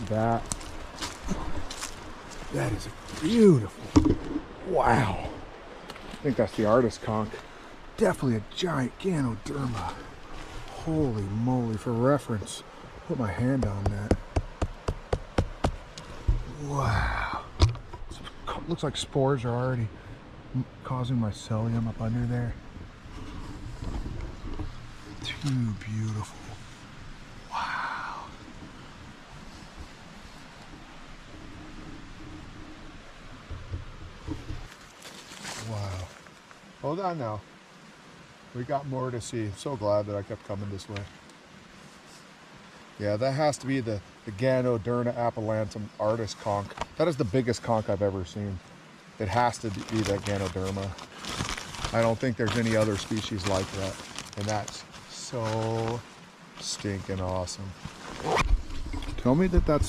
that. That is beautiful. Wow. I think that's the artist conch. Definitely a giant Ganoderma. Holy moly, for reference, put my hand on that. Wow. Looks like spores are already causing mycelium up under there. Too beautiful. Wow. Wow. Hold on now. We got more to see. I'm so glad that I kept coming this way. Yeah, that has to be the Ganoderma applanatum artist conch. That is the biggest conch I've ever seen. It has to be that Ganoderma. I don't think there's any other species like that. And that's so stinking awesome. Tell me that that's